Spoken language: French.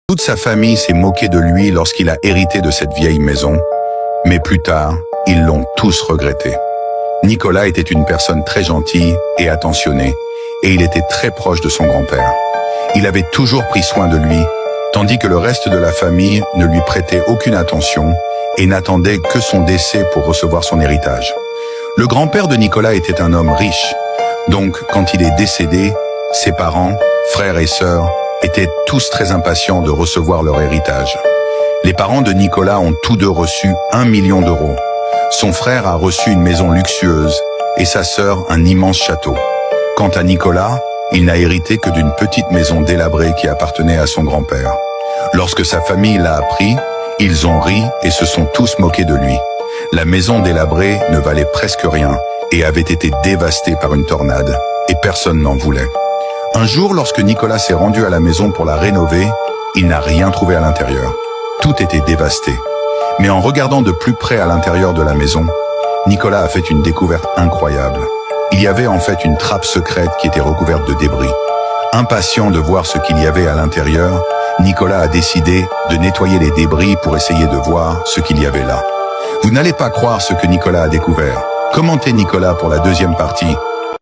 Toute sa famille s'est moquée de lui lorsqu'il a hérité de cette vieille maison, mais plus tard, ils l'ont tous regretté. Nicolas était une personne très gentille et attentionnée, et il était très proche de son grand-père. Il avait toujours pris soin de lui, tandis que le reste de la famille ne lui prêtait aucune attention et n'attendait que son décès pour recevoir son héritage. Le grand-père de Nicolas était un homme riche, donc quand il est décédé, ses parents, frères et sœurs, étaient tous très impatients de recevoir leur héritage. Les parents de Nicolas ont tous deux reçu 1 million d'euros. Son frère a reçu une maison luxueuse et sa sœur un immense château. Quant à Nicolas, il n'a hérité que d'une petite maison délabrée qui appartenait à son grand-père. Lorsque sa famille l'a appris, ils ont ri et se sont tous moqués de lui. La maison délabrée ne valait presque rien et avait été dévastée par une tornade, et personne n'en voulait. Un jour, lorsque Nicolas s'est rendu à la maison pour la rénover, il n'a rien trouvé à l'intérieur. Tout était dévasté. Mais en regardant de plus près à l'intérieur de la maison, Nicolas a fait une découverte incroyable. Il y avait en fait une trappe secrète qui était recouverte de débris. Impatient de voir ce qu'il y avait à l'intérieur, Nicolas a décidé de nettoyer les débris pour essayer de voir ce qu'il y avait là. Vous n'allez pas croire ce que Nicolas a découvert. Commentez Nicolas pour la deuxième partie.